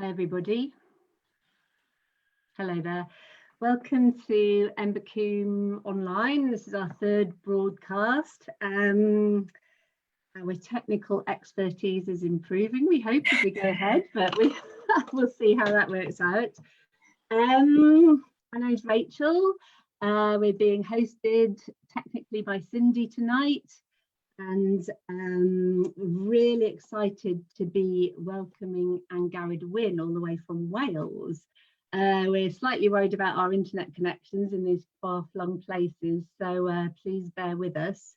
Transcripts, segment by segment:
Hi everybody. Hello there. Welcome to Embercombe Online. This is our third broadcast. Our technical expertise is improving, we hope, as we go ahead, but we'll see how that works out. My name's Rachel. We're being hosted technically by Cindy tonight, and really excited to be welcoming Angharad Wynne all the way from Wales. We're slightly worried about our internet connections in these far-flung places, so please bear with us.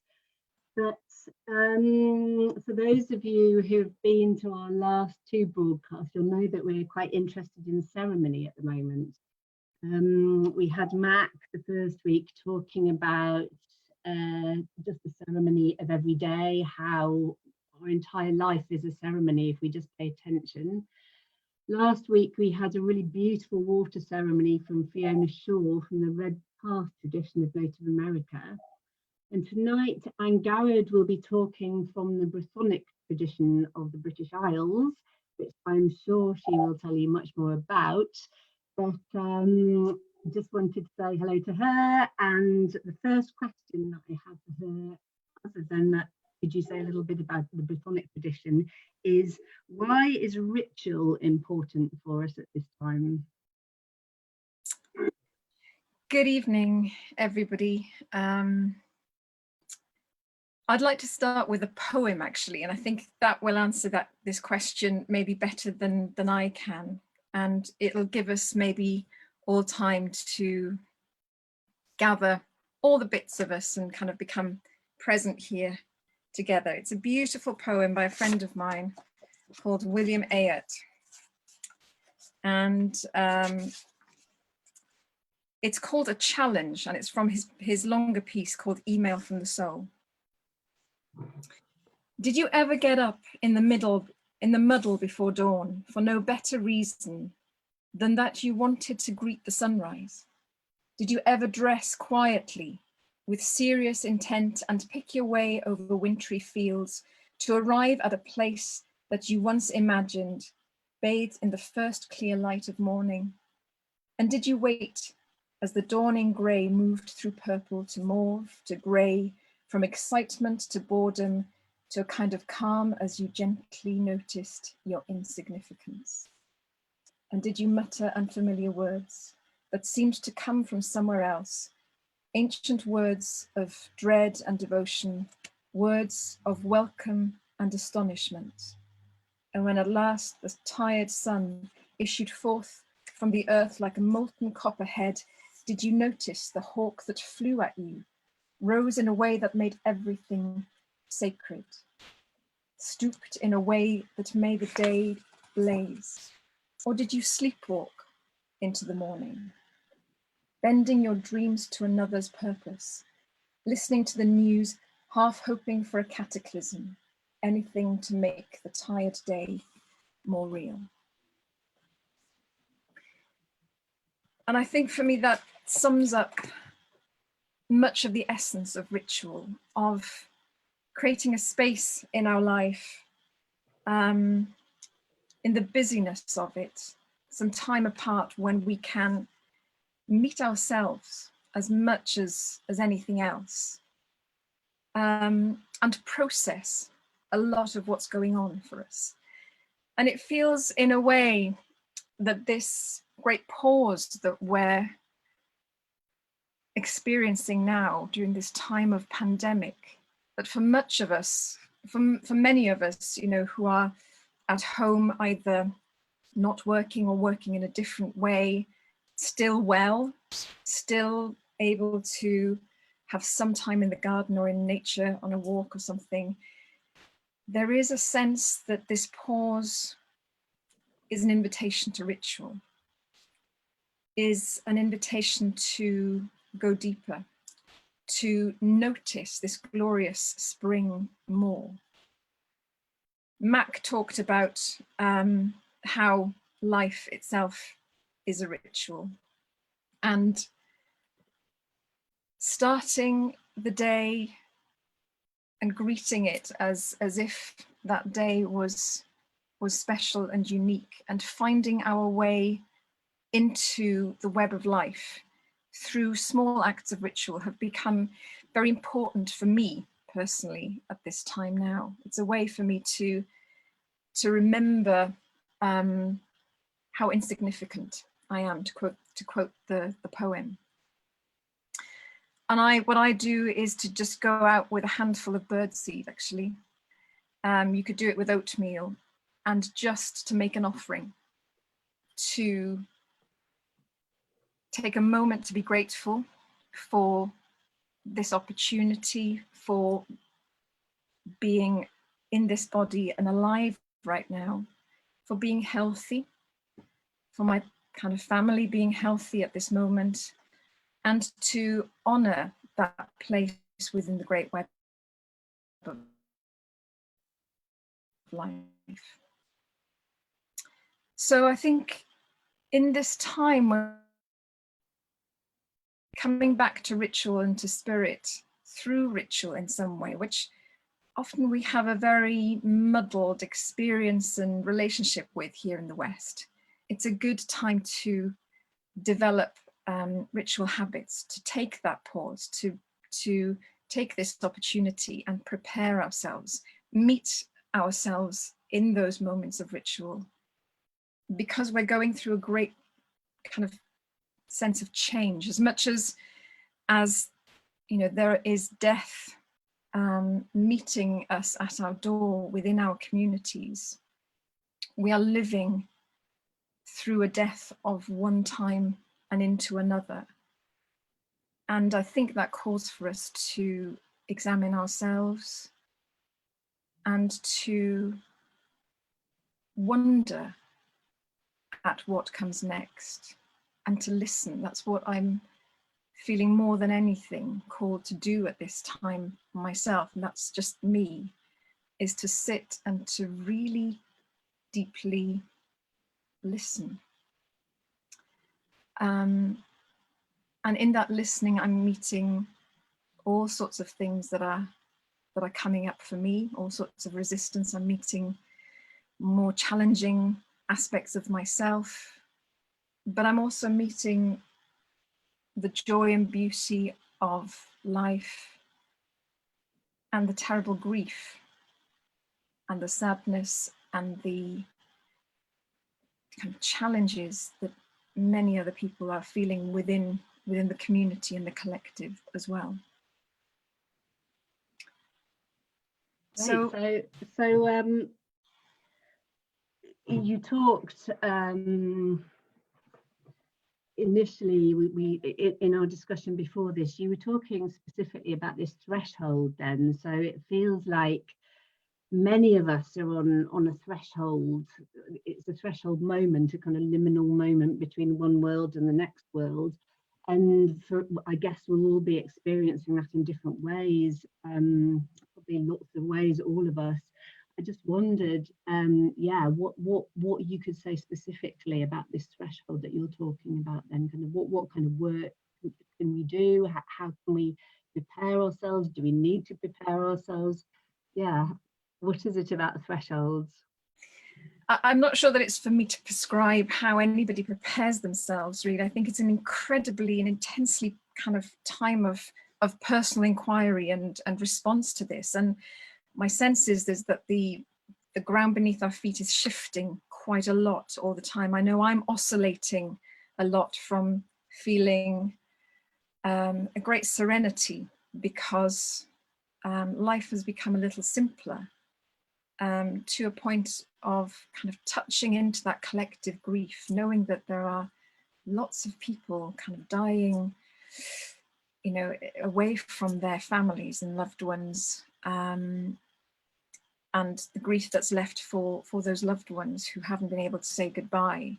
But for those of you who've been to our last two broadcasts, you'll know that we're quite interested in ceremony at the moment. We had Mac the first week talking about just the ceremony of every day, how our entire life is a ceremony if we just pay attention. Last week we had a really beautiful water ceremony from Fiona Shaw from the Red Path tradition of Native America. And tonight Angharad will be talking from the Brythonic tradition of the British Isles, which I'm sure she will tell you much more about. But just wanted to say hello to her, and the first question that I have for her, other than that, could you say a little bit about the Brythonic tradition, is why is ritual important for us at this time? Good evening, everybody. I'd like to start with a poem, actually, and I think that will answer this question maybe better than I can, and it'll give us maybe all time to gather all the bits of us and kind of become present here together. It's a beautiful poem by a friend of mine called William Ayot, and it's called A Challenge, and it's from his longer piece called Email from the Soul. Did you ever get up in the muddle before dawn for no better reason than that you wanted to greet the sunrise? Did you ever dress quietly with serious intent and pick your way over wintry fields to arrive at a place that you once imagined, bathed in the first clear light of morning? And did you wait as the dawning grey moved through purple to mauve to grey, from excitement to boredom to a kind of calm as you gently noticed your insignificance? And did you mutter unfamiliar words that seemed to come from somewhere else, ancient words of dread and devotion, words of welcome and astonishment? And when at last the tired sun issued forth from the earth like a molten copperhead, did you notice the hawk that flew at you, rose in a way that made everything sacred, stooped in a way that made the day blaze? Or did you sleepwalk into the morning, bending your dreams to another's purpose, listening to the news, half hoping for a cataclysm, anything to make the tired day more real? And I think for me that sums up much of the essence of ritual, of creating a space in our life, in the busyness of it, some time apart when we can meet ourselves as much as anything else, and process a lot of what's going on for us. And it feels in a way that this great pause that we're experiencing now during this time of pandemic, that for much of us, for many of us, you know, who are at home, either not working or working in a different way, still well, still able to have some time in the garden or in nature on a walk or something, there is a sense that this pause is an invitation to ritual, is an invitation to go deeper, to notice this glorious spring more. Mac talked about how life itself is a ritual, and starting the day and greeting it as if that day was was special and unique, and finding our way into the web of life through small acts of ritual have become very important for me personally at this time now. It's a way for me to remember how insignificant I am, to quote the poem. And what I do is to just go out with a handful of birdseed, actually. You could do it with oatmeal, and just to make an offering, to take a moment to be grateful for this opportunity, for being in this body and alive right now, for being healthy, for my kind of family being healthy at this moment, and to honor that place within the great web of life. So I think in this time, we're coming back to ritual and to spirit through ritual in some way, which often we have a very muddled experience and relationship with here in the West. It's a good time to develop ritual habits, to take that pause, to take this opportunity and prepare ourselves, meet ourselves in those moments of ritual, because we're going through a great kind of sense of change. As much as you know, there is death meeting us at our door within our communities, we are living through a death of one time and into another. And I think that calls for us to examine ourselves and to wonder at what comes next and to listen. That's what I'm feeling more than anything called to do at this time myself, and that's just me, is to sit and to really deeply listen. And in that listening, I'm meeting all sorts of things that are coming up for me, all sorts of resistance. I'm meeting more challenging aspects of myself, but I'm also meeting the joy and beauty of life, and the terrible grief and the sadness and the kind of challenges that many other people are feeling within the community and the collective as well. So you talked initially, in our discussion before this, you were talking specifically about this threshold then. So it feels like many of us are on a threshold. It's a threshold moment, a kind of liminal moment between one world and the next world. And I guess we'll all be experiencing that in different ways, probably lots of ways, all of us. I just wondered, yeah, what you could say specifically about this threshold that you're talking about then, kind of what kind of work can we do? How can we prepare ourselves? Do we need to prepare ourselves? Yeah, what is it about thresholds? I'm not sure that it's for me to prescribe how anybody prepares themselves, really. I think it's an incredibly and intensely kind of time of personal inquiry and response to this. And my sense is that the ground beneath our feet is shifting quite a lot all the time. I know I'm oscillating a lot from feeling a great serenity because life has become a little simpler, to a point of kind of touching into that collective grief, knowing that there are lots of people kind of dying, you know, away from their families and loved ones, and the grief that's left for those loved ones who haven't been able to say goodbye.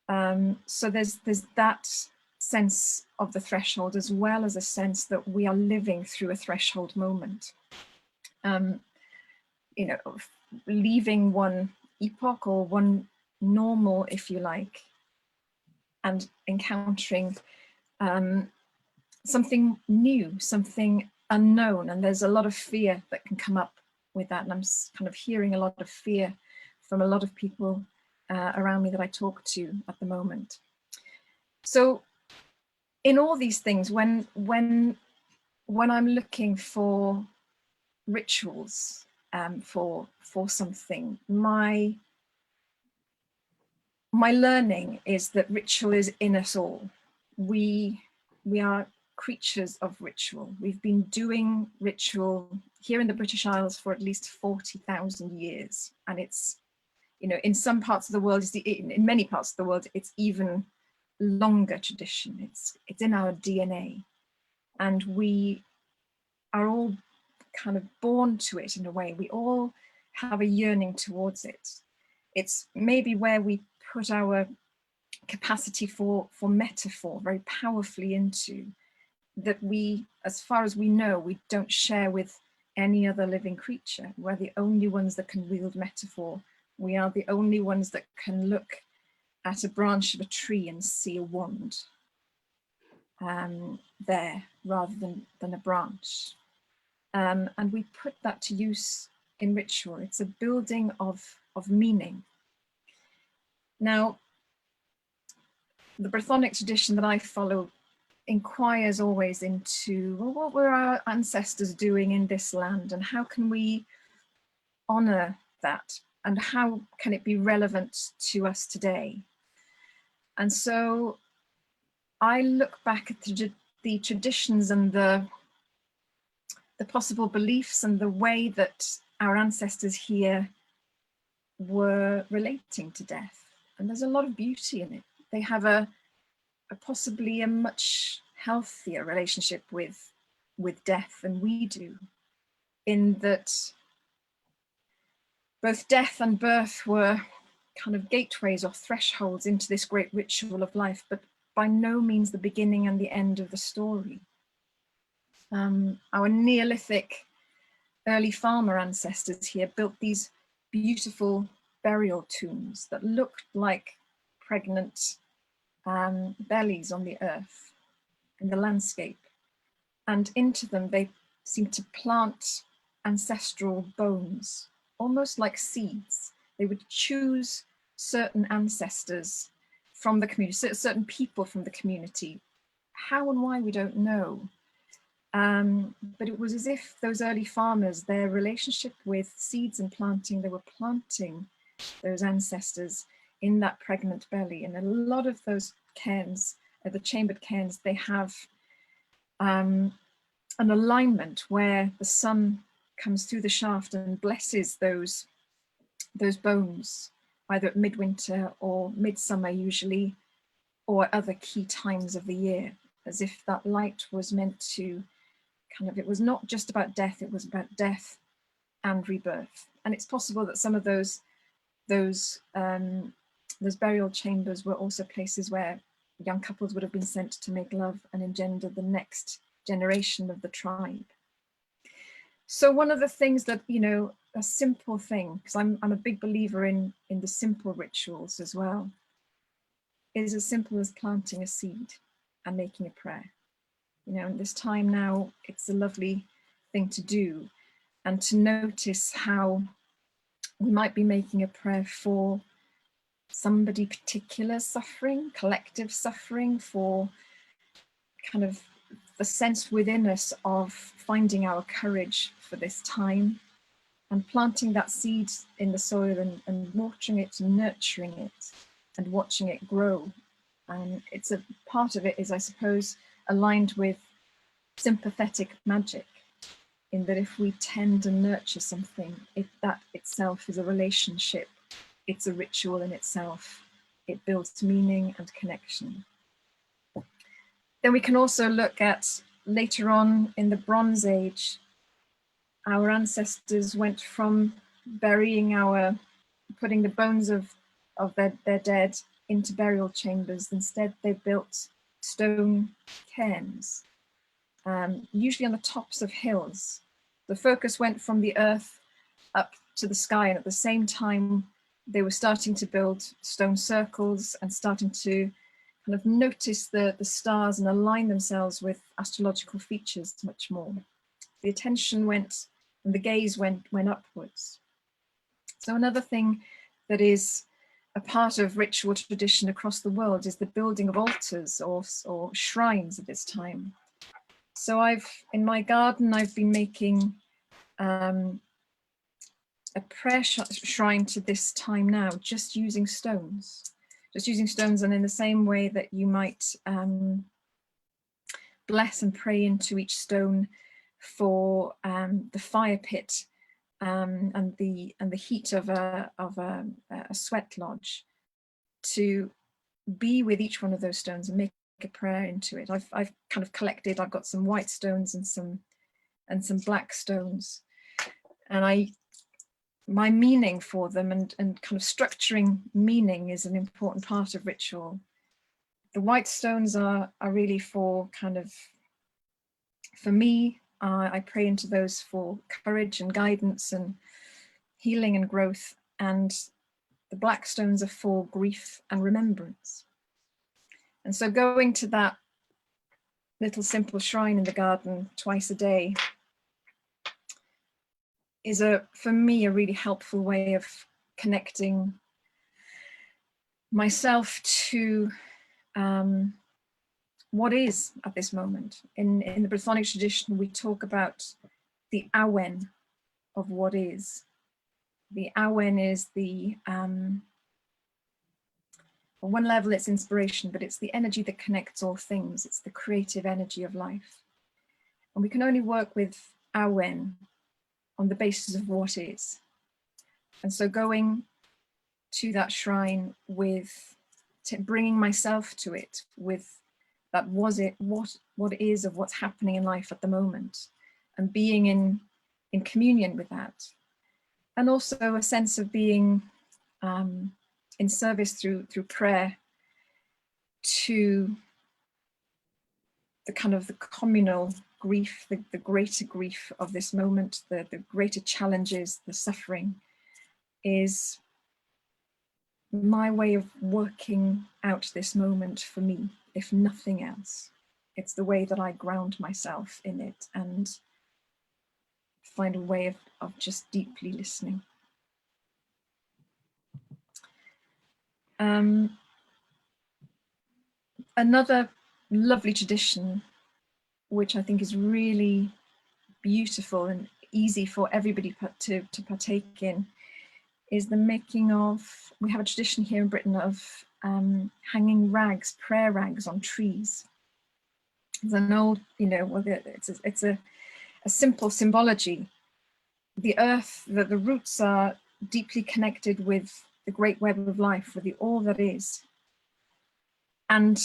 So there's that sense of the threshold, as well as a sense that we are living through a threshold moment. You know, leaving one epoch or one normal, if you like, and encountering something new, something unknown. And there's a lot of fear that can come up with that. And I'm kind of hearing a lot of fear from a lot of people around me that I talk to at the moment. So in all these things, when I'm looking for rituals for something, my learning is that ritual is in us all. We are creatures of ritual. We've been doing ritual here in the British Isles for at least 40,000 years, and it's, you know, in some parts of the world, in many parts of the world, it's even longer tradition. It's in our DNA, and we are all kind of born to it in a way. We all have a yearning towards it. It's maybe where we put our capacity for metaphor very powerfully into, that we, as far as we know, we don't share with any other living creature. We're the only ones that can wield metaphor. We are the only ones that can look at a branch of a tree and see a wand there rather than a branch. And we put that to use in ritual. It's a building of meaning. Now, the Brythonic tradition that I follow inquires always into, well, what were our ancestors doing in this land, and how can we honor that, and how can it be relevant to us today? And so I look back at the traditions and the possible beliefs and the way that our ancestors here were relating to death. And there's a lot of beauty in it. They have a possibly a much healthier relationship with death than we do, in that both death and birth were kind of gateways or thresholds into this great ritual of life, but by no means the beginning and the end of the story. Our Neolithic early farmer ancestors here built these beautiful burial tombs that looked like pregnant bellies on the earth in the landscape, and into them they seemed to plant ancestral bones, almost like seeds. They would choose certain ancestors from the community, certain people from the community. How and why, we don't know. But it was as if those early farmers, their relationship with seeds and planting, they were planting those ancestors in that pregnant belly. And a lot of those cairns, the chambered cairns, they have an alignment where the sun comes through the shaft and blesses those bones, either at midwinter or midsummer usually, or other key times of the year, as if that light was meant to kind of, it was not just about death, it was about death and rebirth. And it's possible that some of those burial chambers were also places where young couples would have been sent to make love and engender the next generation of the tribe. So one of the things that, you know, a simple thing, because I'm a big believer in the simple rituals as well, is as simple as planting a seed and making a prayer. You know, in this time now, it's a lovely thing to do, and to notice how we might be making a prayer for somebody particular suffering, collective suffering, for kind of the sense within us of finding our courage for this time, and planting that seed in the soil and watering it and nurturing it and watching it grow. And it's a part of it is, I suppose, aligned with sympathetic magic, in that if we tend and nurture something, if that itself is a relationship, it's a ritual in itself, it builds meaning and connection. Then we can also look at later on in the Bronze Age, our ancestors went from putting the bones of their dead into burial chambers. Instead, they built stone cairns, usually on the tops of hills. The focus went from the earth up to the sky, and at the same time, they were starting to build stone circles and starting to kind of notice the stars and align themselves with astrological features much more. The attention went and the gaze went upwards. So another thing that is a part of ritual tradition across the world is the building of altars or shrines at this time. So in my garden, I've been making a prayer shrine to this time now, just using stones. And in the same way that you might bless and pray into each stone for the fire pit and the heat of a sweat lodge, to be with each one of those stones and make a prayer into it. I've kind of collected. I've got some white stones and some black stones, and my meaning for them and kind of structuring meaning is an important part of ritual. The white stones are really for me. I pray into those for courage and guidance and healing and growth, and the black stones are for grief and remembrance. And so going to that little simple shrine in the garden twice a day is for me a really helpful way of connecting myself to what is at this moment. In the Brythonic tradition, we talk about the awen of what is. The awen is on one level it's inspiration, but it's the energy that connects all things. It's the creative energy of life. And we can only work with awen on the basis of what is. And so going to that shrine with bringing myself to it with that what is of what's happening in life at the moment, and being in communion with that. And also a sense of being in service through prayer to the kind of the communal grief, the greater grief of this moment, the greater challenges, the suffering, is my way of working out this moment for me, if nothing else. It's the way that I ground myself in it and find a way of just deeply listening. Another lovely tradition, which I think is really beautiful and easy for everybody to partake in, is the making of, we have a tradition here in Britain of hanging rags, prayer rags on trees. It's an old, it's a simple symbology. The earth, the roots are deeply connected with the great web of life, with all that is. And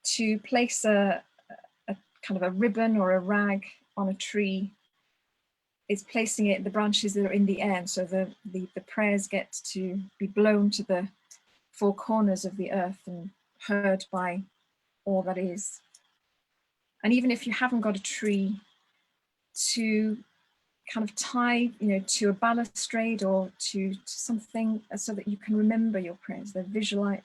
to place a kind of a ribbon or a rag on a tree is placing it, the branches that are in the air, and so the prayers get to be blown to the four corners of the earth and heard by all that is. And even if you haven't got a tree, to kind of tie, to a balustrade or to something so that you can remember your prayers. They're visually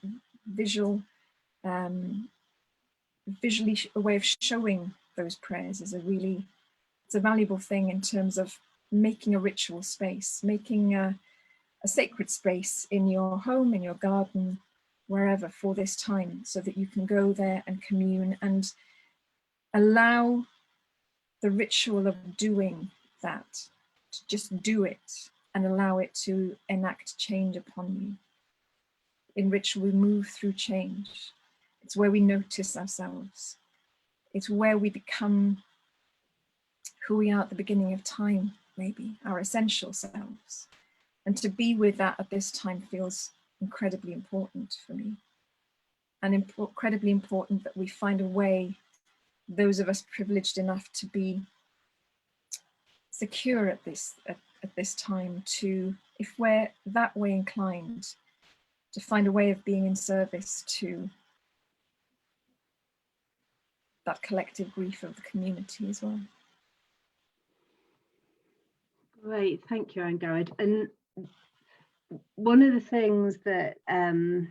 a way of showing those prayers is it's a valuable thing in terms of making a ritual space, making a sacred space in your home, in your garden, wherever for this time, so that you can go there and commune and allow the ritual of doing that, to just do it and allow it to enact change upon you. In ritual, we move through change. It's where we notice ourselves. It's where we become who we are at the beginning of time, maybe, our essential selves. And to be with that at this time feels incredibly important for me. And incredibly important that we find a way, those of us privileged enough to be secure at this time, to, if we're that way inclined, to find a way of being in service to that collective grief of the community as well. Great, thank you, Angharad. And one of the things that I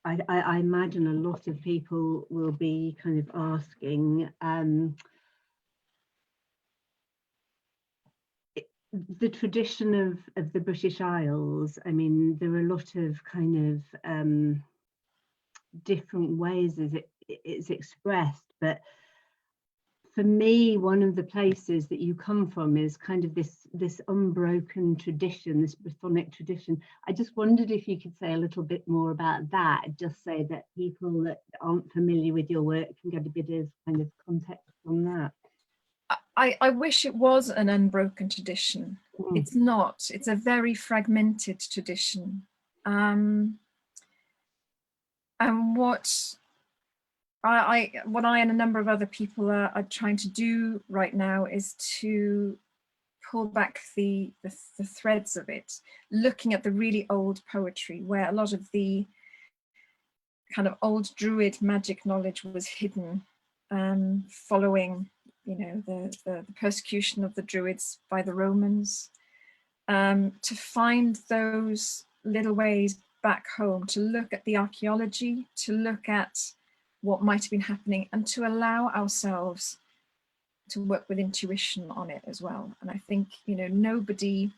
imagine a lot of people will be kind of asking, the tradition of the British Isles, I mean, there are a lot of kind of different ways as it's expressed, but for me, one of the places that you come from is kind of this unbroken tradition, this Brythonic tradition. I just wondered if you could say a little bit more about that, just so that people that aren't familiar with your work can get a bit of kind of context on that. I wish it was an unbroken tradition. It's not. It's a very fragmented tradition. And what I and a number of other people are trying to do right now is to pull back the threads of it, looking at the really old poetry where a lot of the kind of old Druid magic knowledge was hidden, following, you know, the persecution of the Druids by the Romans, to find those little ways back home, to look at the archaeology, to look at what might have been happening, and to allow ourselves to work with intuition on it as well. And I think, you know, nobody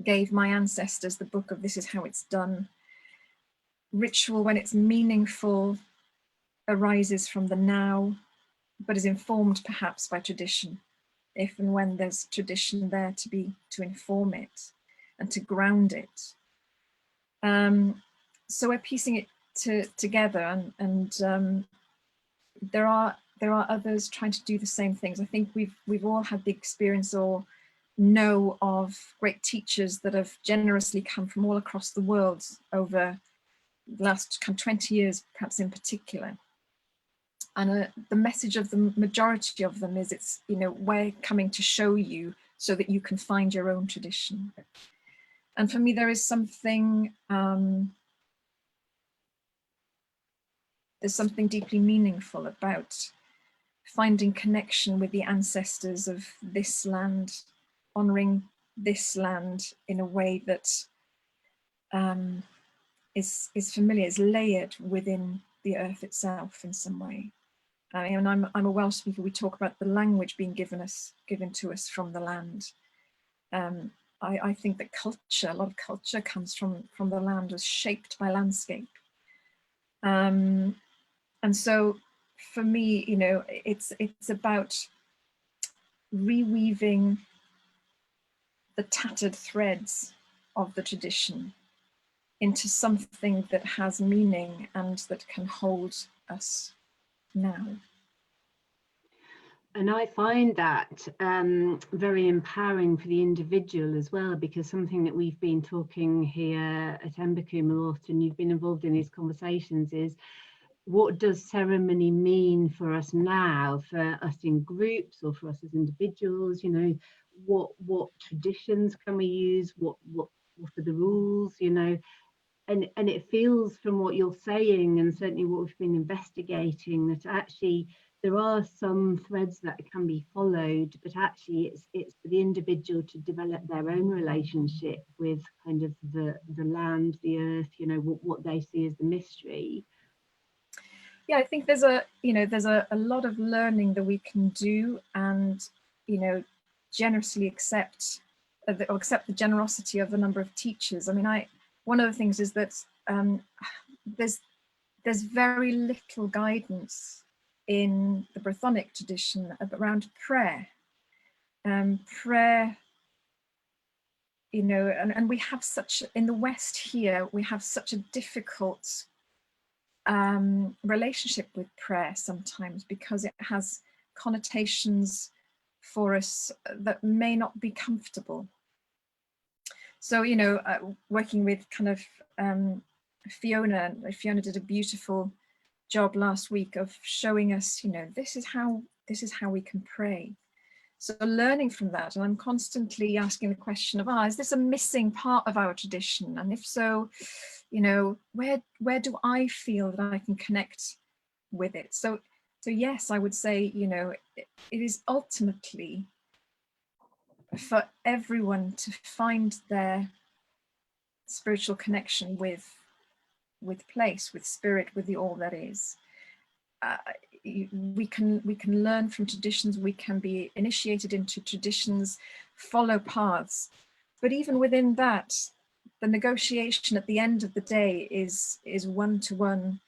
gave my ancestors the book of this is how it's done. Ritual, when it's meaningful, arises from the now, but is informed perhaps by tradition, if and when there's tradition there to inform it and to ground it. So we're piecing it together, and there are others trying to do the same things. I think we've all had the experience or know of great teachers that have generously come from all across the world over the last 20 years, perhaps in particular. And the message of the majority of them is, it's, you know, we're coming to show you so that you can find your own tradition. And for me, there is something, there's something deeply meaningful about finding connection with the ancestors of this land, honouring this land in a way that is familiar, is layered within the earth itself in some way. I mean, I'm a Welsh speaker. We talk about the language being given to us from the land. I think that culture, a lot of culture comes from the land, was shaped by landscape. And so for me, you know, it's about reweaving the tattered threads of the tradition into something that has meaning and that can hold us now. And I find that very empowering for the individual as well, because something that we've been talking here at Embercombe a lot, and you've been involved in these conversations, is what does ceremony mean for us now, for us in groups or for us as individuals? You know, what traditions can we use? What are the rules? You know, and it feels from what you're saying, and certainly what we've been investigating, that actually there are some threads that can be followed, but actually it's for the individual to develop their own relationship with kind of the land, the earth, you know, what they see as the mystery. Yeah, I think there's a lot of learning that we can do, and, you know, generously accept the generosity of a number of teachers. I mean, one of the things is that there's very little guidance in the Brythonic tradition around prayer. Prayer, you know, and we have such, in the West here, we have such a difficult relationship with prayer sometimes, because it has connotations for us that may not be comfortable. So, you know, working with kind of Fiona did a beautiful job last week of showing us, you know, this is how we can pray. So learning from that, and I'm constantly asking the question of, is this a missing part of our tradition? And if so, you know, where do I feel that I can connect with it? So yes, I would say, you know, it is ultimately for everyone to find their spiritual connection with place, with spirit, with the all that is. We can learn from traditions. We can be initiated into traditions follow paths. But even within that, the negotiation at the end of the day is one-to-one,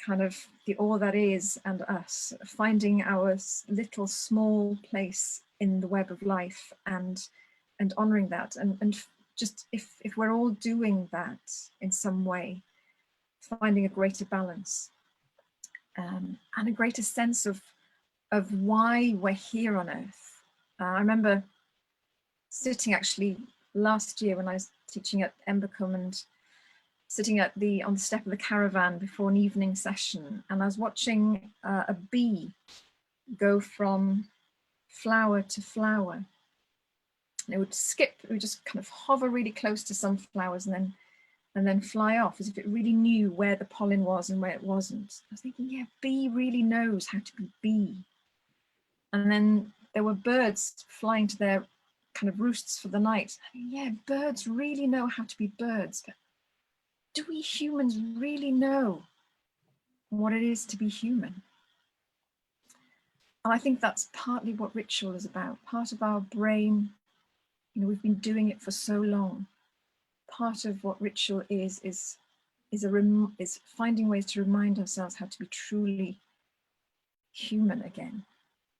kind of the all that is and us, finding our little small place in the web of life and honoring that, and just if we're all doing that in some way, finding a greater balance and a greater sense of why we're here on earth. I remember sitting actually last year when I was teaching at Embercombe and sitting on the step of the caravan before an evening session, and I was watching a bee go from flower to flower. And it would just kind of hover really close to some flowers and then fly off, as if it really knew where the pollen was and where it wasn't. I was thinking, yeah, bee really knows how to be bee. And then there were birds flying to their kind of roosts for the night. Yeah, birds really know how to be birds, but do we humans really know what it is to be human? And I think that's partly what ritual is about. Part of our brain, we've been doing it for so long. Part of what ritual is finding ways to remind ourselves how to be truly human again,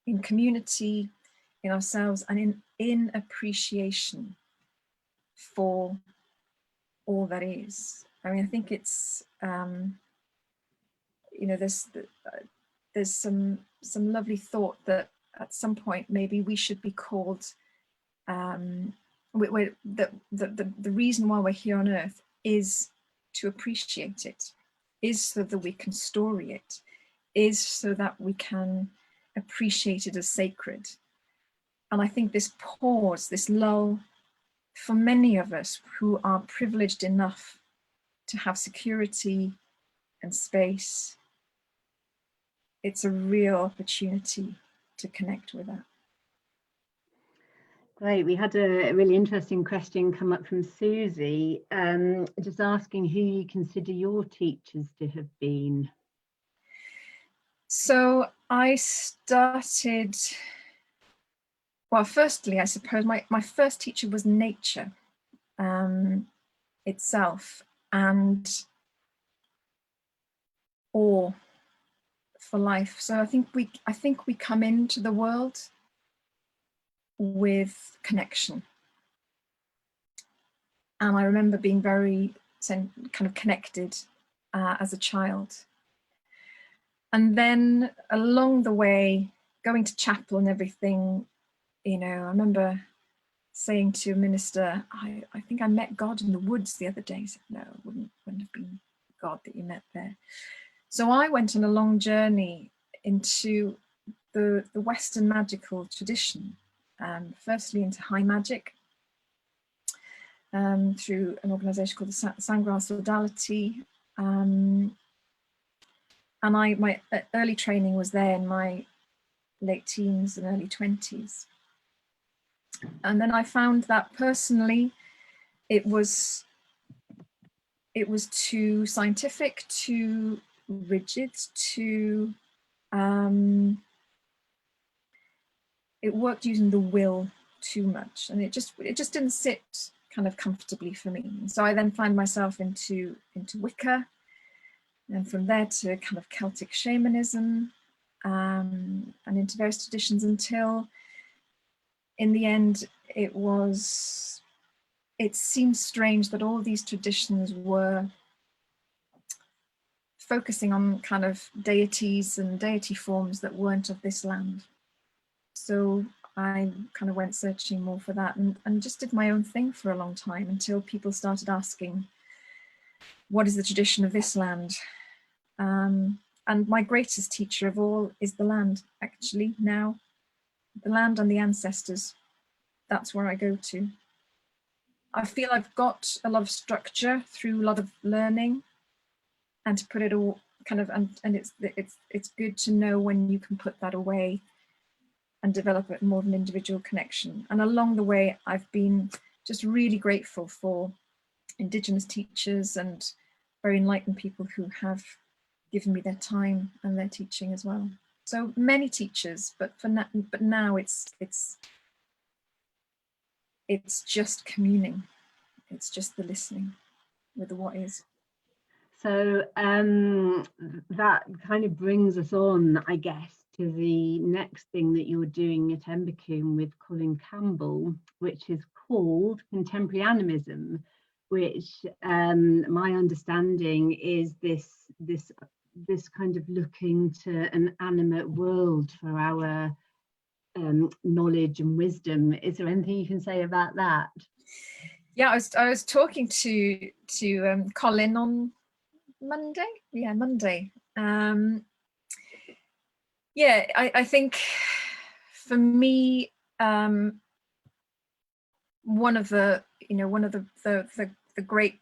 in community, in ourselves, and in appreciation for all that is. I mean, I think it's there's some lovely thought that at some point maybe we should be called the reason why we're here on earth is to appreciate it, is so that we can story it, is so that we can appreciate it as sacred. And I think this pause, this lull, for many of us who are privileged enough to have security and space, it's a real opportunity to connect with that. Great. We had a really interesting question come up from Susie, just asking who you consider your teachers to have been. So I started, well, firstly, I suppose my first teacher was nature itself, and awe for life. So I think we come into the world with connection. And I remember being very kind of connected as a child. And then along the way, going to chapel and everything, I remember saying to a minister, I think I met God in the woods the other day. He said, no, it wouldn't have been God that you met there. So I went on a long journey into the Western magical tradition, firstly into high magic, through an organisation called the Songlines Sodality. And my early training was there in my late teens and early 20s. And then I found that personally, it was too scientific, too rigid, too, it worked using the will too much, and it just didn't sit kind of comfortably for me. And so I then found myself into Wicca, and from there to kind of Celtic shamanism, and into various traditions, until in the end it seemed strange that all these traditions were focusing on kind of deities and deity forms that weren't of this land. So I kind of went searching more for that, and just did my own thing for a long time, until people started asking, what is the tradition of this land? And my greatest teacher of all is the land, actually, now. The land and the ancestors. That's where I go to. I feel I've got a lot of structure through a lot of learning, and to put it all kind of, and it's good to know when you can put that away and develop it more of an individual connection. And along the way, I've been just really grateful for Indigenous teachers and very enlightened people who have given me their time and their teaching as well. So many teachers, but now it's it's just communing. It's just the listening with the what is. So that kind of brings us on, I guess, to the next thing that you're doing at Embercombe with Colin Campbell, which is called contemporary animism, which my understanding is this kind of looking to an animate world for our knowledge and wisdom. Is there anything you can say about that? Yeah, I was talking to Colin on Monday. Yeah, Monday. Yeah, I think for me, one of the great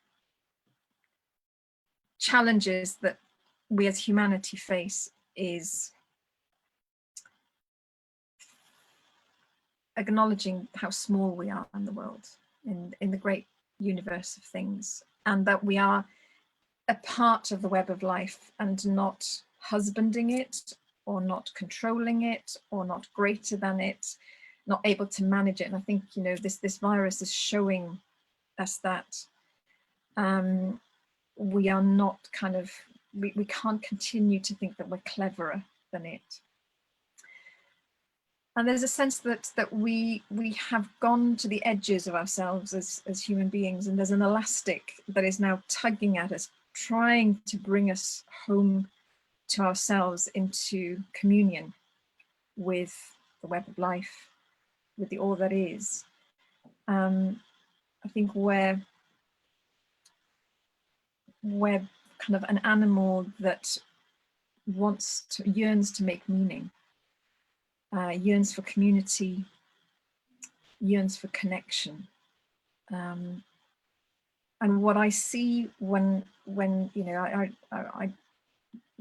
challenges that we as humanity face is acknowledging how small we are in the world, in the great universe of things, and that we are a part of the web of life and not husbanding it, or not controlling it, or not greater than it, not able to manage it. And I think, you know, this virus is showing us that we are not kind of, we can't continue to think that we're cleverer than it. And there's a sense that we have gone to the edges of ourselves as human beings, and there's an elastic that is now tugging at us, trying to bring us home to ourselves, into communion with the web of life, with the all that is. I think we're kind of an animal that yearns to make meaning, yearns for community, yearns for connection. And what I see when you know,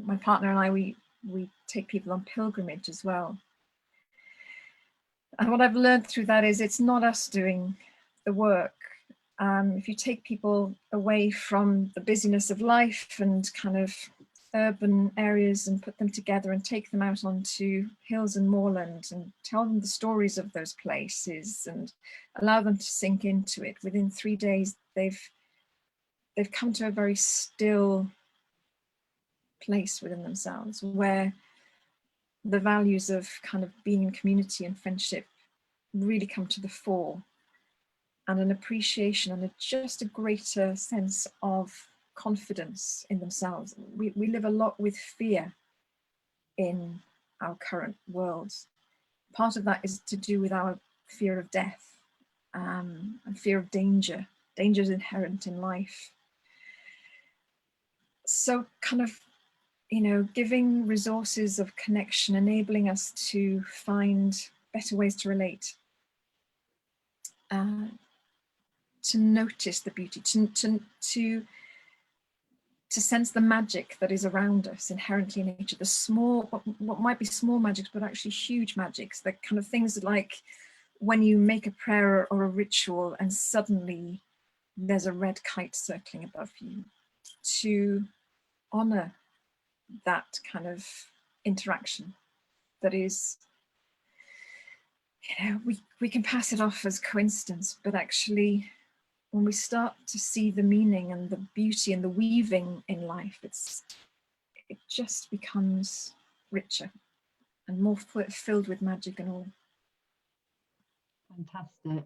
my partner and I, we take people on pilgrimage as well. And what I've learned through that is it's not us doing the work. If you take people away from the busyness of life and kind of urban areas and put them together and take them out onto hills and moorland and tell them the stories of those places and allow them to sink into it, within 3 days they've come to a very still place within themselves, where the values of kind of being in community and friendship really come to the fore, and an appreciation and just a greater sense of confidence in themselves. We live a lot with fear in our current world. Part of that is to do with our fear of death, and fear of danger. Danger is inherent in life. So kind of, you know, giving resources of connection, enabling us to find better ways to relate, to notice the beauty, to sense the magic that is around us inherently in nature, the small, what might be small magics, but actually huge magics, the kind of things like when you make a prayer or a ritual and suddenly there's a red kite circling above you, to honor that kind of interaction that is, you know, we can pass it off as coincidence, but actually when we start to see the meaning and the beauty and the weaving in life, it just becomes richer and more filled with magic and all. Fantastic.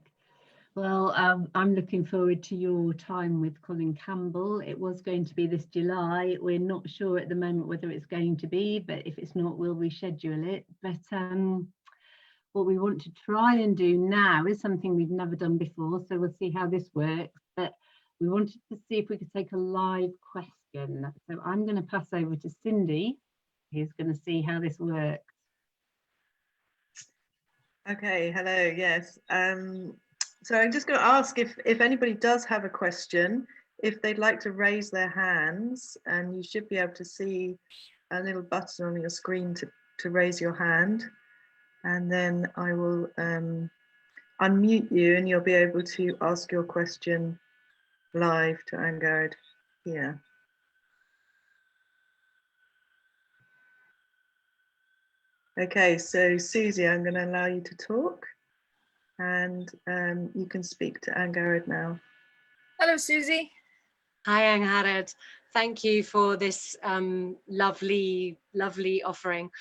Well, I'm looking forward to your time with Colin Campbell. It was going to be this July. We're not sure at the moment whether it's going to be, but if it's not, we'll reschedule it. But what we want to try and do now is something we've never done before, so we'll see how this works. But we wanted to see if we could take a live question. So I'm going to pass over to Cindy, who's going to see how this works. Okay, hello, yes. So I'm just going to ask if anybody does have a question, if they'd like to raise their hands, and you should be able to see a little button on your screen to raise your hand, and then I will unmute you and you'll be able to ask your question live to Angharad here. Okay, so Susie, I'm going to allow you to talk. and you can speak to Angharad now. Hello, Susie. Hi, Angharad. Thank you for this lovely, lovely offering.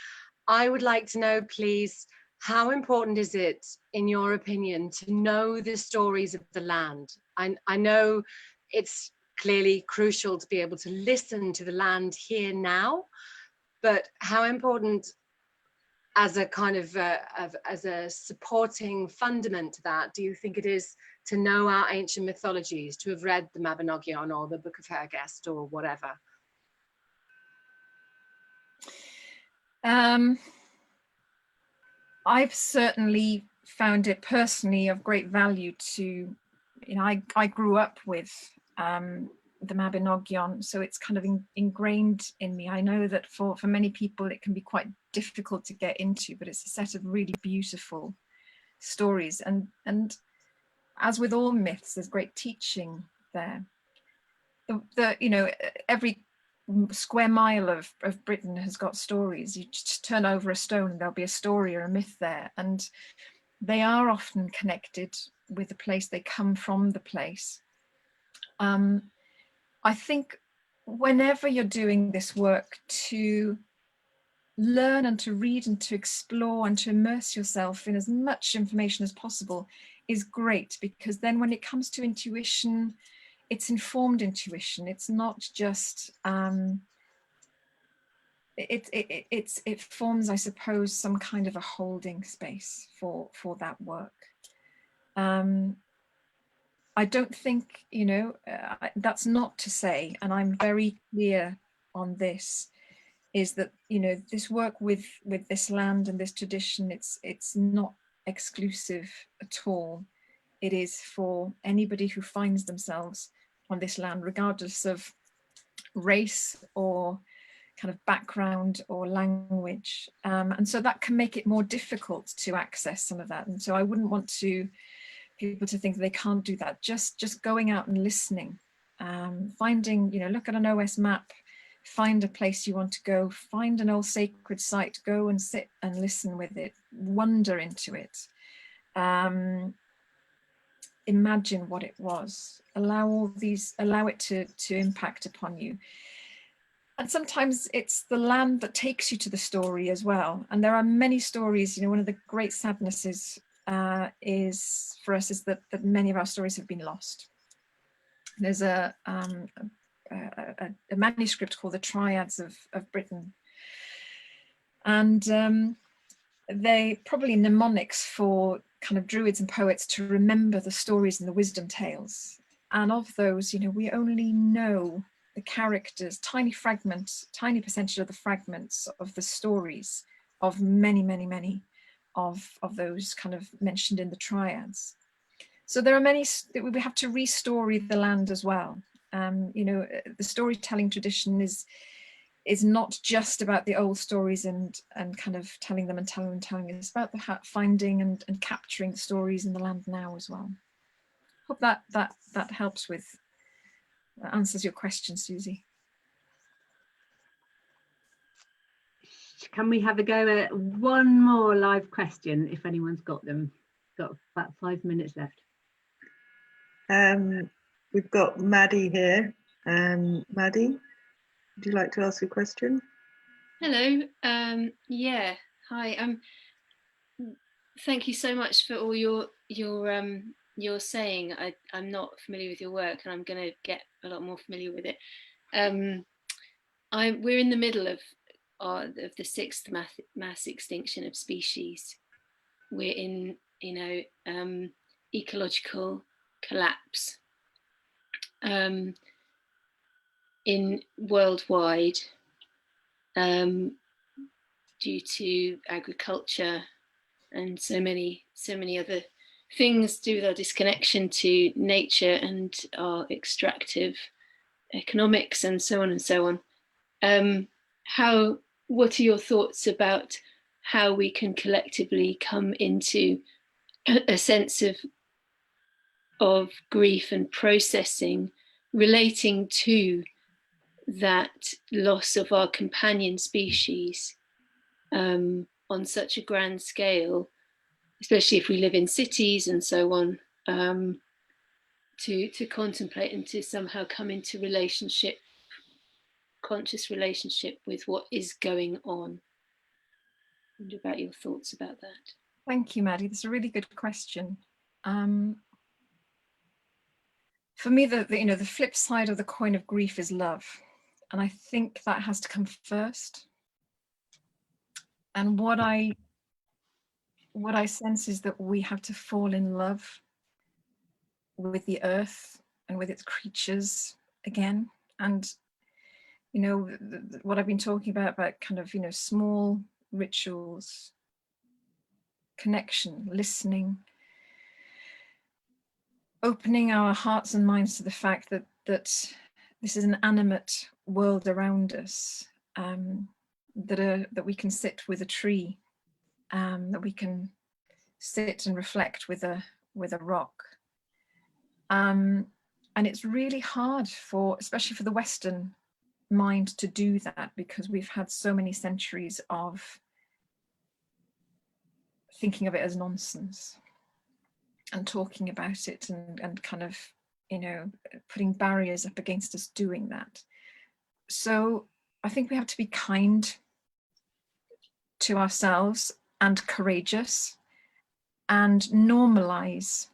I would like to know, please, how important is it, in your opinion, to know the stories of the land? I know it's clearly crucial to be able to listen to the land here now, but how important, as a kind of as a supporting fundament to that, do you think it is to know our ancient mythologies, to have read the Mabinogion or the Book of Hergest or whatever? I've certainly found it personally of great value to, I grew up with the Mabinogion, so it's kind of ingrained in me. I know that for many people it can be quite difficult to get into, but it's a set of really beautiful stories, and as with all myths, there's great teaching there. Every square mile of Britain has got stories. You just turn over a stone and there'll be a story or a myth there, and they are often connected with the place, they come from the place. I think whenever you're doing this work, to learn and to read and to explore and to immerse yourself in as much information as possible is great, because then when it comes to intuition, it's informed intuition. It's not just it forms, I suppose, some kind of a holding space for that work. I don't think, that's not to say, and I'm very clear on this, is that, this work with this land and this tradition, it's not exclusive at all. It is for anybody who finds themselves on this land, regardless of race or kind of background or language. And so that can make it more difficult to access some of that. And so I wouldn't want people to think that they can't do that. Just going out and listening, finding, look at an OS map, find a place you want to go, find an old sacred site, go and sit and listen with it, wander into it. Imagine what it was, allow it to impact upon you. And sometimes it's the land that takes you to the story as well. And there are many stories, one of the great sadnesses is for us is that many of our stories have been lost. There's a manuscript called the Triads of Britain, and they probably mnemonics for kind of druids and poets to remember the stories and the wisdom tales. And of those, we only know the characters, tiny percentage of the fragments of the stories of many, many, many of those kind of mentioned in the triads. So there are many that we have to restory the land as well. The storytelling tradition is not just about the old stories and kind of telling them and telling them and telling them. It's about the finding and capturing the stories in the land now as well. Hope that helps with, answers your question, Susie. Can we have a go at one more live question if anyone's got them? Got about 5 minutes left. We've got Maddie here. Maddie, would you like to ask a question? Hello. Yeah. Hi. Thank you so much for all your saying. I'm not familiar with your work, and I'm going to get a lot more familiar with it. We're in the middle of the sixth mass extinction of species. We're in, ecological collapse in worldwide due to agriculture and so many other things to do with our disconnection to nature and our extractive economics and so on and so on. What are your thoughts about how we can collectively come into a sense of grief and processing relating to that loss of our companion species on such a grand scale especially if we live in cities and so on, to contemplate and to somehow come into relationship, conscious relationship with what is going on. I wonder about your thoughts about that. Thank you, Maddie. That's a really good question. For me, the flip side of the coin of grief is love, and I think that has to come first. And what I sense is that we have to fall in love with the earth and with its creatures again. And what I've been talking about kind of small rituals, connection, listening, opening our hearts and minds to the fact that this is an animate world around us, that we can sit with a tree, that we can sit and reflect with a rock. And it's really hard especially for the Western mind to do that, because we've had so many centuries of thinking of it as nonsense and talking about it and kind of putting barriers up against us doing that. So I think we have to be kind to ourselves and courageous and normalize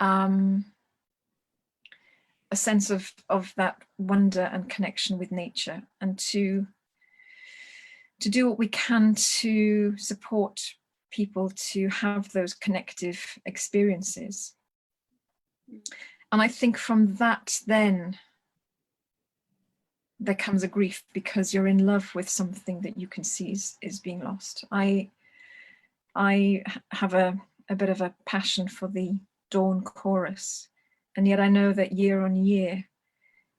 a sense of that wonder and connection with nature, and to do what we can to support people to have those connective experiences. And I think from that, then there comes a grief, because you're in love with something that you can see is being lost. I have a bit of a passion for the dawn chorus, and yet I know that year on year,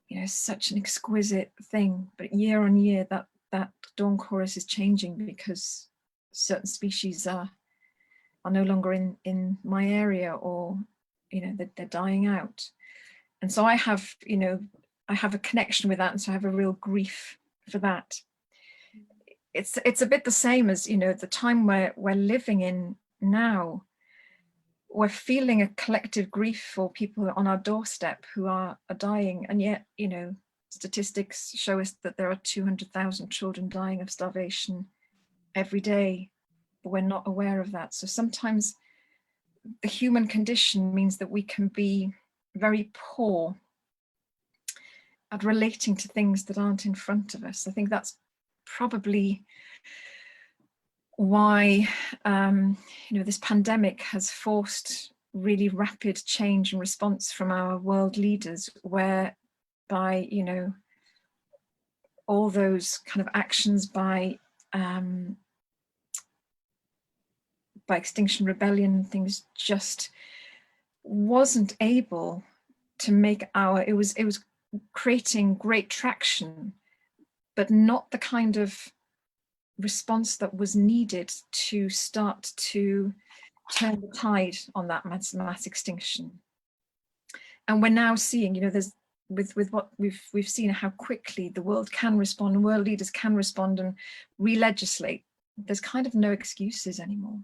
it's such an exquisite thing, but year on year that dawn chorus is changing, because certain species are no longer in my area, or they're dying out. And so I have a connection with that, and so I have a real grief for that. It's a bit the same as the time we're living in now. We're feeling a collective grief for people on our doorstep who are dying, and yet statistics show us that there are 200,000 children dying of starvation every day, but we're not aware of that. So sometimes the human condition means that we can be very poor at relating to things that aren't in front of us. I think that's probably why this pandemic has forced really rapid change and response from our world leaders, whereby all those kind of actions by Extinction Rebellion and things just wasn't able to make it was creating great traction, but not the kind of response that was needed to start to turn the tide on that mass extinction. And we're now seeing, there's with what we've seen, how quickly the world can respond, and world leaders can respond and re-legislate. There's kind of no excuses anymore.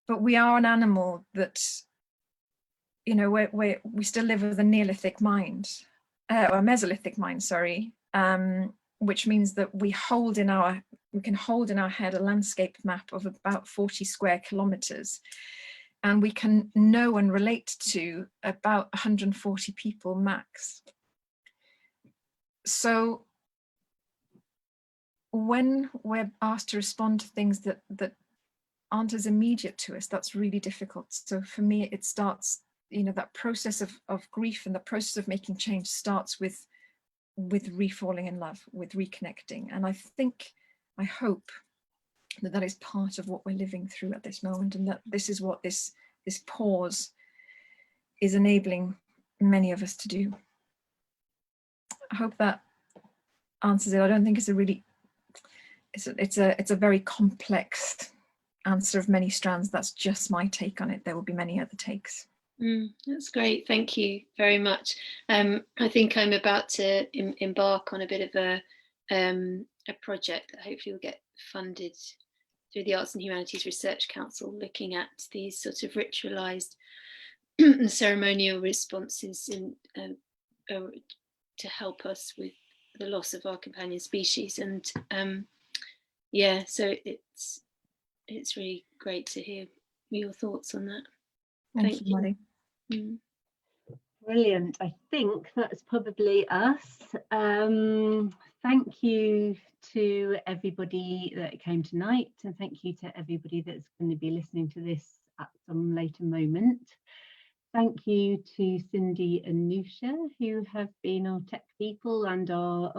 But we are an animal that, we still live with a Neolithic mind, or a Mesolithic mind, sorry, which means that we can hold in our head a landscape map of about 40 square kilometers, and we can know and relate to about 140 people max. So when we're asked to respond to things that aren't as immediate to us, that's really difficult. So for me, it starts, that process of grief and the process of making change starts with re-falling in love, with reconnecting. And I hope that is part of what we're living through at this moment, and that this is what this pause is enabling many of us to do. I hope that answers it. I don't think it's a very complex answer of many strands. That's just my take on it. There will be many other takes. That's great. Thank you very much. I think I'm about to embark on a bit of a project that hopefully will get funded through the Arts and Humanities Research Council, looking at these sort of ritualized ceremonial responses to help us with the loss of our companion species. And yeah, so it's really great to hear your thoughts on that. Thank you, Molly. Brilliant. I think that's probably us. Thank you to everybody that came tonight, and thank you to everybody that's going to be listening to this at some later moment. Thank you to Cindy and Nusha, who have been our tech people and our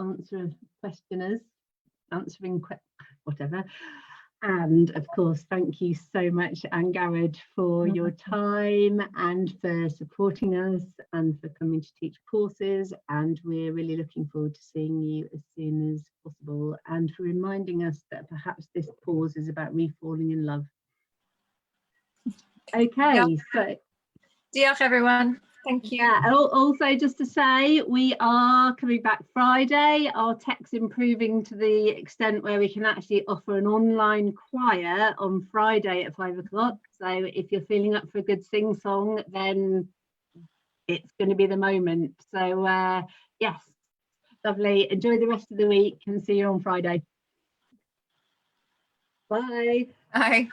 answering whatever. And of course, thank you so much, Angharad, for your time and for supporting us and for coming to teach courses. And we're really looking forward to seeing you as soon as possible, and for reminding us that perhaps this pause is about refalling in love. Okay, so Diolch, everyone. Thank you. yeah, also just to say, we are coming back Friday. Our tech's improving to the extent where we can actually offer an online choir on Friday at 5 o'clock. So if you're feeling up for a good sing song, then it's going to be the moment. So yes, lovely. Enjoy the rest of the week and see you on Friday. Bye. Bye.